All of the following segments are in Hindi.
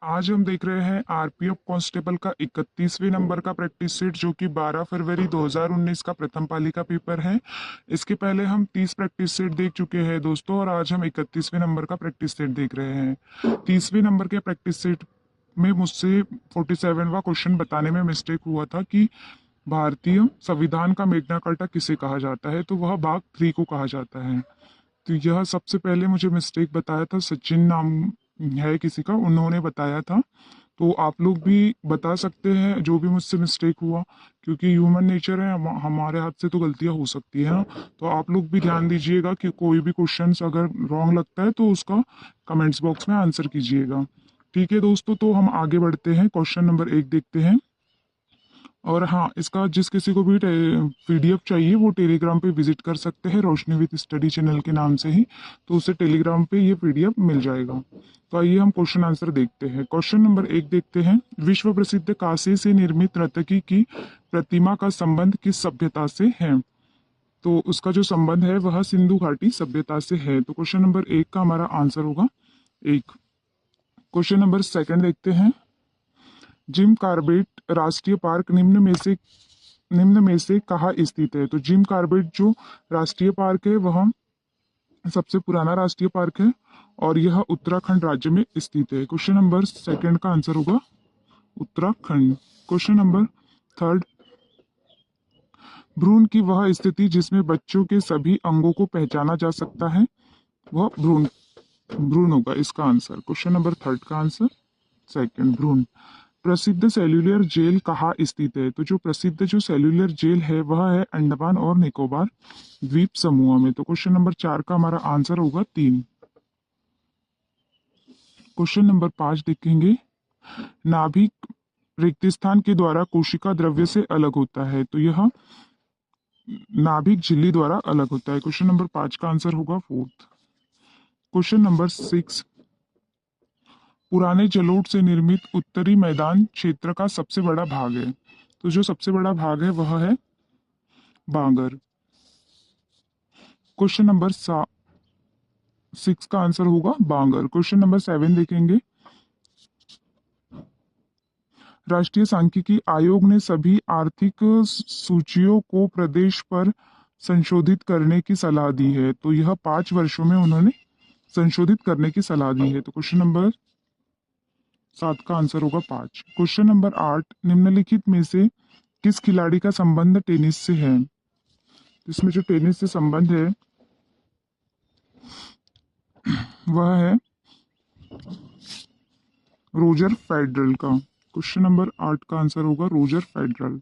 आज हम देख रहे हैं आरपीएफ कांस्टेबल का 31वें नंबर का प्रैक्टिस सेट जो कि 12 फरवरी 2019 का प्रथम पाली का पेपर है। इसके पहले हम 30 प्रैक्टिस सेट देख चुके हैं दोस्तों, और आज हम 31वें नंबर का प्रैक्टिस सेट देख रहे हैं। 30वें नंबर के प्रैक्टिस सेट में मुझसे 47वां क्वेश्चन बताने में मिस्टेक हुआ था कि भारतीय संविधान का मेग्ना कार्टा किसे कहा जाता है, तो वह भाग 3 को कहा जाता है। तो यह सबसे पहले मुझे मिस्टेक बताया था, सचिन नाम है किसी का, उन्होंने बताया था। तो आप लोग भी बता सकते हैं जो भी मुझसे मिस्टेक हुआ, क्योंकि ह्यूमन नेचर है, हमारे हाथ से तो गलतियां हो सकती है ना। तो आप लोग भी ध्यान दीजिएगा कि कोई भी क्वेश्चन अगर रॉन्ग लगता है तो उसका कमेंट्स बॉक्स में आंसर कीजिएगा। ठीक है दोस्तों, तो हम आगे बढ़ते हैं, क्वेश्चन नंबर 1 देखते हैं। और हाँ, इसका जिस किसी को भी पीडीएफ चाहिए वो टेलीग्राम पे विजिट कर सकते हैं, रोशनी विद स्टडी चैनल के नाम से ही। तो उसे टेलीग्राम पे ये पीडीएफ मिल जाएगा। तो आइए हम क्वेश्चन आंसर देखते हैं। क्वेश्चन नंबर 1 देखते हैं। विश्व प्रसिद्ध कांसे से निर्मित नर्तकी की प्रतिमा का संबंध किस सभ्यता से है? तो उसका जो संबंध है वह सिंधु घाटी सभ्यता से है। तो क्वेश्चन नंबर 1 का हमारा आंसर होगा 1। क्वेश्चन नंबर 2 देखते हैं। जिम कार्बेट राष्ट्रीय पार्क निम्न में से कहाँ स्थित है? तो जिम कार्बेट जो राष्ट्रीय पार्क है वह सबसे पुराना राष्ट्रीय पार्क है और यह उत्तराखंड राज्य में स्थित है। क्वेश्चन नंबर 2 का आंसर होगा उत्तराखंड। Question number 3। भ्रूण की वह स्थिति जिसमें बच्चों के सभी अंगों को पहचाना जा सकता है, वह भ्रूण भ्रूण होगा इसका आंसर। क्वेश्चन नंबर 3 का आंसर 2 भ्रूण। प्रसिद्ध सेल्यूलर जेल कहाँ स्थित है? तो जो प्रसिद्ध जो सेल्यूलर जेल है वह है अंडमान और निकोबार द्वीप समूह में। तो क्वेश्चन नंबर 4 का हमारा आंसर होगा 3। क्वेश्चन नंबर 5 देखेंगे। नाभिक रिक्तिस्थान के द्वारा कोशिका द्रव्य से अलग होता है, तो यह नाभिक झिल्ली द्वारा अलग होता है। क्वेश्चन नंबर 5 का आंसर होगा 4। Question number 6। पुराने जलोढ़ से निर्मित उत्तरी मैदान क्षेत्र का सबसे बड़ा भाग है, तो जो सबसे बड़ा भाग है वह है बांगर। क्वेश्चन नंबर 6 का आंसर होगा बांगर। क्वेश्चन नंबर 7 देखेंगे। राष्ट्रीय सांख्यिकी आयोग ने सभी आर्थिक सूचियों को प्रदेश पर संशोधित करने की सलाह दी है, तो यह 5 वर्षों में उन्होंने संशोधित करने की सलाह दी है। तो क्वेश्चन नंबर 7 का आंसर होगा 5। Question number 8। निम्नलिखित में से किस खिलाड़ी का संबंध टेनिस से है? इसमें जो टेनिस से संबंध है वह है रोजर फेडरल का। क्वेश्चन नंबर 8 का आंसर होगा रोजर फेडरल।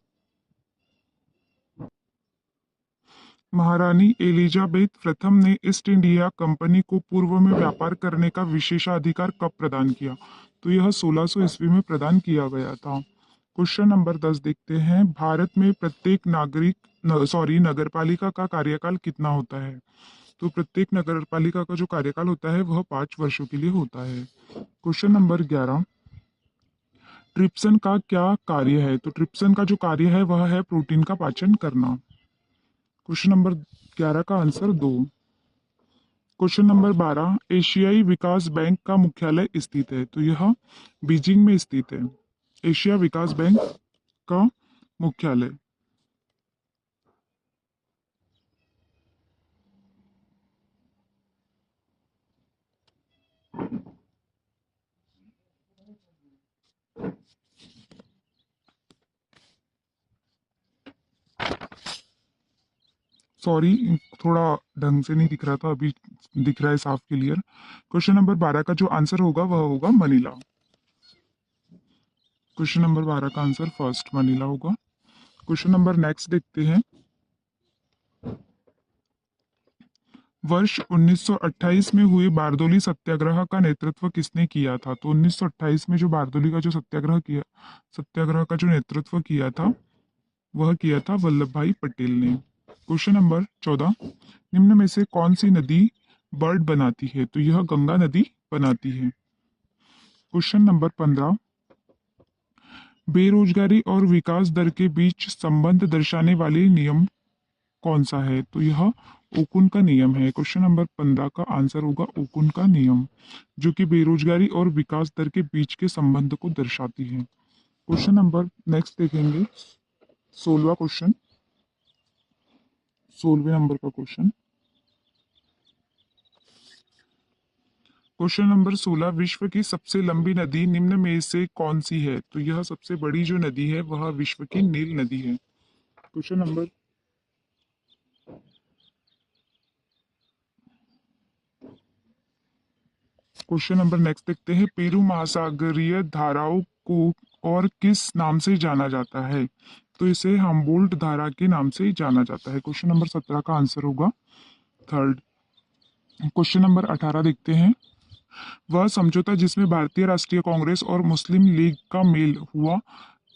महारानी एलिजाबेथ प्रथम ने ईस्ट इंडिया कंपनी को पूर्व में व्यापार करने का विशेषाधिकार कब प्रदान किया? तो यह 1600 ईस्वी में प्रदान किया गया था। क्वेश्चन नंबर 10 देखते हैं। भारत में प्रत्येक नगरपालिका का कार्यकाल कितना होता है? तो प्रत्येक नगरपालिका का जो कार्यकाल होता है वह 5 वर्षों के लिए होता है। Question number 11। ट्रिप्सन का क्या कार्य है? तो ट्रिप्सन का जो कार्य है वह है प्रोटीन का पाचन करना। क्वेश्चन नंबर 11 का आंसर 2। Question number 12। एशियाई विकास बैंक का मुख्यालय स्थित है, तो यह बीजिंग में स्थित है। एशिया विकास बैंक का मुख्यालय। सॉरी, थोड़ा ढंग से नहीं दिख रहा था, अभी दिख रहा है साफ क्लियर। क्वेश्चन नंबर 12 का जो आंसर होगा वह होगा मनीला। क्वेश्चन नंबर 12 का आंसर फर्स्ट मनीला होगा। क्वेश्चन नंबर नेक्स्ट देखते हैं। वर्ष 1928 में हुए बारदोली सत्याग्रह का नेतृत्व किसने किया था? तो 1928 में जो बारदोली का जो सत्याग्रह का जो नेतृत्व किया था वह किया था वल्लभ भाई पटेल ने। Question number 14। निम्न में से कौन सी नदी बर्ड बनाती है? तो यह गंगा नदी बनाती है। Question number 15। बेरोजगारी और विकास दर के बीच संबंध दर्शाने वाले नियम कौन सा है? तो यह ओकुन का नियम है। क्वेश्चन नंबर 15 का आंसर होगा ओकुन का नियम, जो कि बेरोजगारी और विकास दर के बीच के संबंध को दर्शाती है। क्वेश्चन नंबर नेक्स्ट देखेंगे 16वां क्वेश्चन, 16वें नंबर का क्वेश्चन। क्वेश्चन नंबर 16, विश्व की सबसे लंबी नदी निम्न में से कौन सी है? तो यह सबसे बड़ी जो नदी है वह विश्व की नील नदी है। क्वेश्चन नंबर नेक्स्ट देखते हैं, पेरू महासागरीय धाराओं को और किस नाम से जाना जाता है? तो इसे हम्बोल्ट धारा के नाम से जाना जाता है। क्वेश्चन नंबर 17 का आंसर होगा थर्ड। क्वेश्चन नंबर 18 देखते हैं, वह समझौता जिसमें भारतीय राष्ट्रीय कांग्रेस और मुस्लिम लीग का मेल हुआ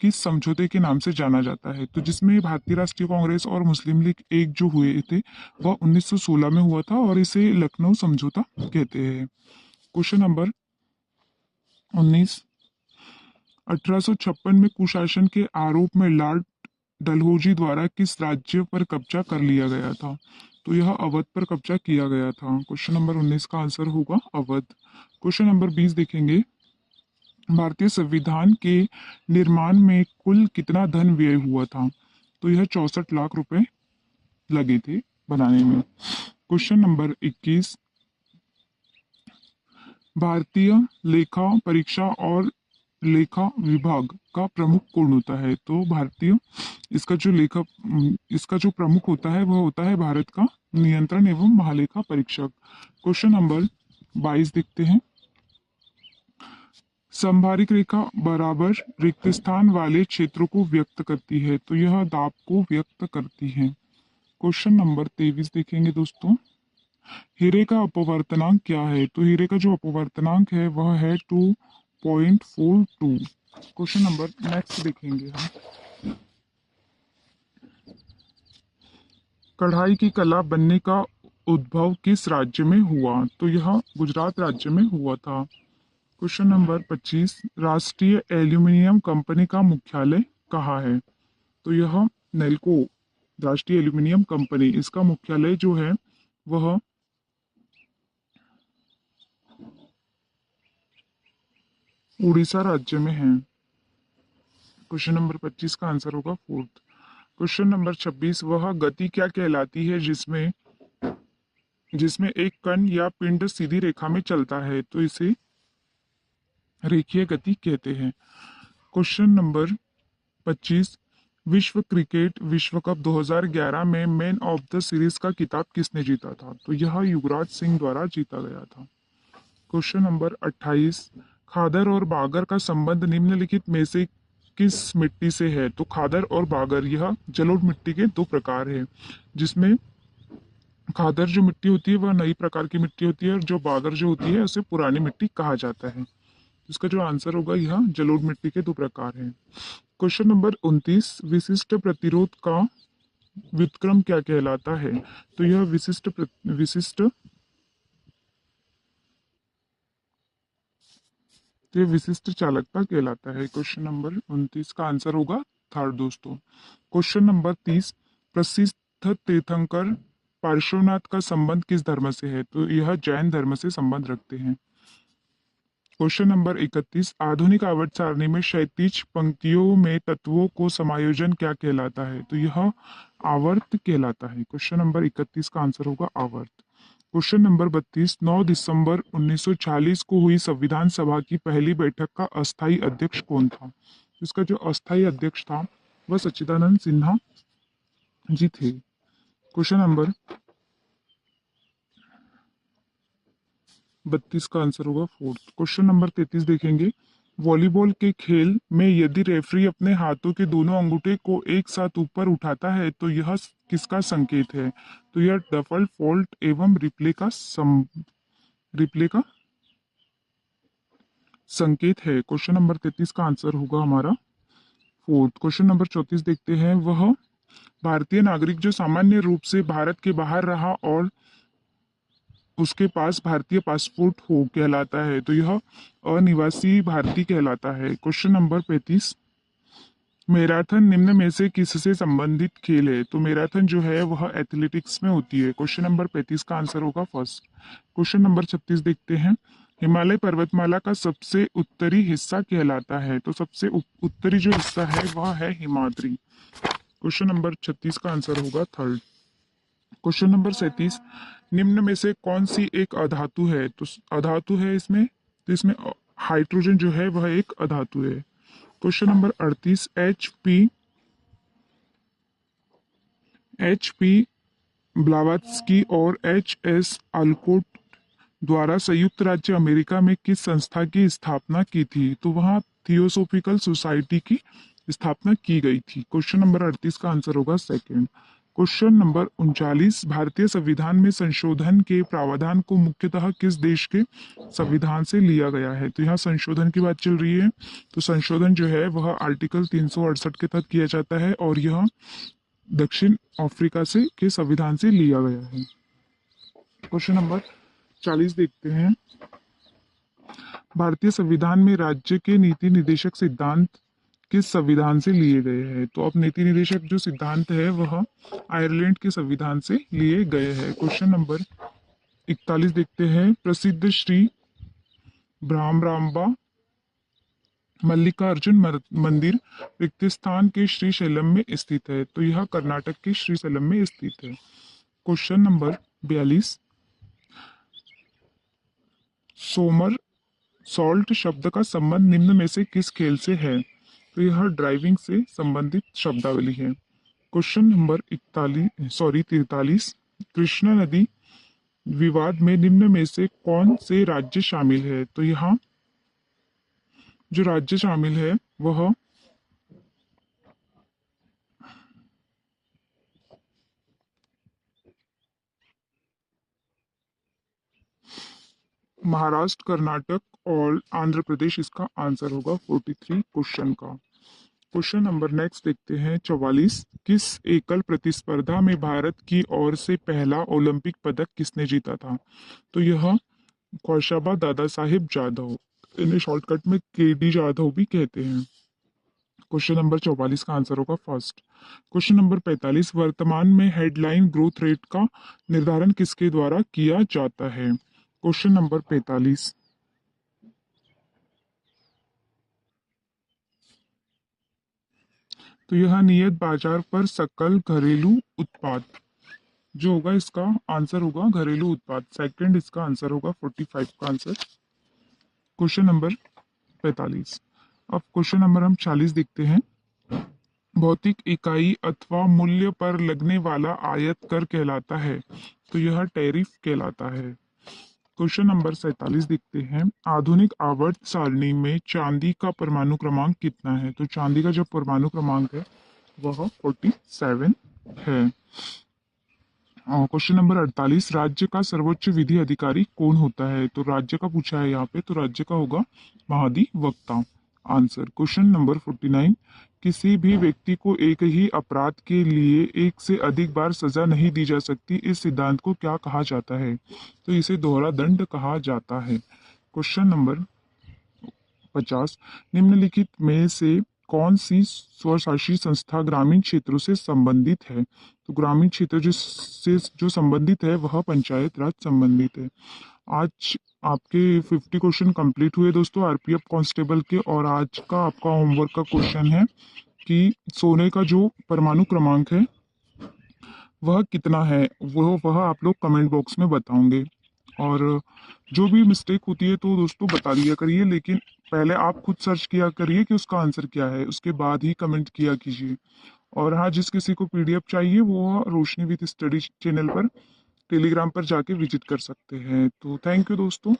किस समझौते के नाम से जाना जाता है? तो जिसमें भारतीय राष्ट्रीय कांग्रेस और मुस्लिम लीग एक जो हुए थे वह 1916 में हुआ था और इसे लखनऊ समझौता कहते हैं। क्वेश्चन नंबर 19, 1856 में कुशासन के आरोप में लॉर्ड डलहौजी द्वारा किस राज्य पर कब्जा कर लिया गया था? तो यह अवध पर कब्जा किया गया था। क्वेश्चन नंबर 19 का आंसर होगा अवध। क्वेश्चन नंबर 20 देखेंगे, भारतीय संविधान के निर्माण में कुल कितना धन व्यय हुआ था? तो यह 64 लाख रुपए लगे थे बनाने में। क्वेश्चन नंबर 21, भारतीय लेखा परीक्षा और लेखा विभाग का प्रमुख कौन होता है? तो भारतीय इसका जो प्रमुख होता है वह होता है भारत का नियंत्रण एवं महालेखा परीक्षक। क्वेश्चन नंबर 22 देखते हैं, संभारिक रेखा बराबर रिक्त स्थान वाले क्षेत्रों को व्यक्त करती है। तो यह दाब को व्यक्त करती है। क्वेश्चन नंबर 23 देखेंगे दोस्तों, हीरे का अपवर्तनांक क्या है? तो हीरे का जो अपवर्तनांक है वह है 2.42। क्वेश्चन नंबर नेक्स्ट देखेंगे हम, कढ़ाई की कला बनने का उद्भव किस राज्य में हुआ? तो यह गुजरात राज्य में हुआ था। क्वेश्चन नंबर 25, राष्ट्रीय एल्यूमिनियम कंपनी का मुख्यालय कहाँ है? तो यह नेल्को राष्ट्रीय एल्यूमिनियम कंपनी, इसका मुख्यालय जो है वह उड़ीसा राज्य में है। क्वेश्चन नंबर 25 का आंसर होगा फोर्थ। क्वेश्चन नंबर 26, वह गति क्या कहलाती है जिसमें जिसमें एक कण या पिंड सीधी रेखा में चलता है? तो इसे रेखीय गति कहते हैं। क्वेश्चन नंबर 25, विश्व क्रिकेट विश्व कप 2011 में मैन ऑफ द सीरीज का खिताब किसने जीता था? तो यह युवराज सिंह द्वारा जीता गया था। क्वेश्चन नंबर 28, खादर और बागर का संबंध निम्नलिखित में से किस मिट्टी से है? तो खादर और बागर यह जलोढ़ मिट्टी के दो प्रकार है, जिसमें खादर जो मिट्टी होती है वह नई प्रकार की मिट्टी होती है और जो बागर जो होती है उसे पुरानी मिट्टी कहा जाता है। इसका जो आंसर होगा यह जलोढ़ मिट्टी के दो प्रकार हैं। क्वेश्चन नंबर 29, विशिष्ट प्रतिरोध का व्युत्क्रम क्या कहलाता है? तो यह विशिष्ट चालकता कहलाता है। क्वेश्चन नंबर 29 का आंसर होगा थर्ड दोस्तों। क्वेश्चन नंबर 30, प्रसिद्ध तीर्थंकर पार्श्वनाथ का संबंध किस धर्म से है? तो यह जैन धर्म से संबंध रखते हैं। क्वेश्चन नंबर 31, आधुनिक आवर्त सारणी में क्षैतिज पंक्तियों में तत्वों को समायोजन क्या कहलाता है? तो यह आवर्त कहलाता है। क्वेश्चन नंबर 31 का आंसर होगा आवर्त। क्वेश्चन नंबर 32, 9 दिसंबर 1940 को हुई संविधान सभा की पहली बैठक का अस्थायी अध्यक्ष कौन था? इसका जो अस्थायी अध्यक्ष था वह सच्चिदानंद सिन्हा जी थे। क्वेश्चन नंबर 32 का आंसर होगा फोर्थ। क्वेश्चन नंबर 33 देखेंगे, वॉलीबॉल के खेल में यदि रेफरी अपने हाथों के दोनों अंगूठे को एक साथ ऊपर उठाता है तो यह किसका संकेत है? तो यह डफल फॉल्ट एवं रिप्ले का संकेत है। क्वेश्चन नंबर 33 का आंसर होगा हमारा फोर्थ। क्वेश्चन नंबर 34 देखते हैं, वह भारतीय नागरिक जो सामान्य रूप से भारत के बाहर रहा और उसके पास भारतीय पासपोर्ट हो कहलाता है? तो यह अनिवासी भारतीय कहलाता है। क्वेश्चन नंबर 35, मैराथन निम्न में से किससे संबंधित खेल है? तो मैराथन जो है वह एथलेटिक्स में होती है। क्वेश्चन नंबर 35 का आंसर होगा फर्स्ट। क्वेश्चन नंबर 36 देखते हैं। हिमालय पर्वतमाला का सबसे उत्तरी हिस्सा कहलाता है। तो सबसे उत्तरी जो हिस्सा है वह है हिमाद्री। क्वेश्चन नंबर 36 का आंसर होगा थर्ड। क्वेश्चन नंबर 37, निम्न में से कौन सी एक अधातु है? तो अधातु है इसमें, तो इसमें हाइड्रोजन जो है वह एक अधातु है। Question number 38, H P Blavatsky और एच एस अल्कोट द्वारा संयुक्त राज्य अमेरिका में किस संस्था की स्थापना की थी? तो वहां थियोसोफिकल सोसाइटी की स्थापना की गई थी। क्वेश्चन नंबर 38 का आंसर होगा सेकंड। क्वेश्चन नंबर 39, भारतीय संविधान में संशोधन के प्रावधान को मुख्यतः किस देश के संविधान से लिया गया है? तो यहाँ संशोधन की बात चल रही है। तो संशोधन जो है वह आर्टिकल 368 के तहत किया जाता है और यह दक्षिण अफ्रीका से के संविधान से लिया गया है। क्वेश्चन नंबर 40 देखते हैं। भारतीय संविधान में राज्य के नीति निर्देशक सिद्धांत किस संविधान से लिए गए हैं? तो अब नीति निर्देशक जो सिद्धांत है वह आयरलैंड के संविधान से लिए गए हैं। क्वेश्चन नंबर 41 देखते हैं। प्रसिद्ध श्री भ्रामरांबा मल्लिकार्जुन मंदिर रिक्तस्थान के श्रीशैलम में स्थित है। तो यह कर्नाटक के श्रीशैलम में स्थित है। क्वेश्चन नंबर 42, सोमर सॉल्ट शब्द का संबंध निम्न में से किस खेल से है? तो यह ड्राइविंग से संबंधित शब्दावली है। क्वेश्चन नंबर 43, कृष्णा नदी विवाद में निम्न में से कौन से राज्य शामिल है? तो यहाँ जो राज्य शामिल है वह महाराष्ट्र, कर्नाटक और आंध्र प्रदेश इसका आंसर होगा 43 क्वेश्चन का। क्वेश्चन नंबर नेक्स्ट देखते हैं 44, किस एकल प्रतिस्पर्धा में भारत की ओर से पहला ओलंपिक पदक किसने जीता था? तो यह कौशाबा दादा साहिब जाधव, इन्हें शॉर्टकट में केडी जाधव भी कहते हैं। क्वेश्चन नंबर 44 का आंसर होगा फर्स्ट। क्वेश्चन नंबर 45, वर्तमान में हेडलाइन ग्रोथ रेट का निर्धारण किसके द्वारा किया जाता है? क्वेश्चन नंबर 45, तो यह नियत बाजार पर सकल घरेलू उत्पाद जो होगा इसका आंसर होगा घरेलू उत्पाद। सेकंड इसका आंसर होगा 45 का आंसर। Question number 45। अब क्वेश्चन नंबर हम 40 देखते हैं। भौतिक इकाई अथवा मूल्य पर लगने वाला आयत कर कहलाता है। तो यह टैरिफ कहलाता है। क्वेश्चन नंबर 47 देखते हैं। आधुनिक आवर्त सारणी में चांदी का परमाणु क्रमांक कितना है? तो चांदी का जो परमाणु क्रमांक है वह 47 है। क्वेश्चन नंबर 48, राज्य का सर्वोच्च विधि अधिकारी कौन होता है? तो राज्य का पूछा है यहाँ पे, तो राज्य का होगा महाधिवक्ता। आंसर क्वेश्चन नंबर 49, किसी भी व्यक्ति को एक ही अपराध के लिए एक से अधिक बार सजा नहीं दी जा सकती, इस सिद्धांत को क्या कहा जाता है? तो इसे दोहरा दंड कहा जाता है। क्वेश्चन नंबर 50, निम्नलिखित में से कौन सी स्वशासी संस्था ग्रामीण क्षेत्रों से संबंधित है? तो ग्रामीण क्षेत्र जो संबंधित है वह पंचायत राज संबंधित है। आज आपके 50 क्वेश्चन कंप्लीट हुए दोस्तों आरपीएफ कांस्टेबल के। और आज का आपका होमवर्क का क्वेश्चन है कि सोने का जो परमाणु क्रमांक है वह कितना है, वह आप लोग कमेंट बॉक्स में बताओगे। और जो भी मिस्टेक होती है तो दोस्तों बता दिया करिए, लेकिन पहले आप खुद सर्च किया करिए कि उसका आंसर क्या है, उसके बाद ही कमेंट किया कीजिए। और हाँ, जिस किसी को पीडीएफ चाहिए वो रोशनी विद स्टडी चैनल पर टेलीग्राम पर जाके विजिट कर सकते हैं। तो थैंक यू दोस्तों।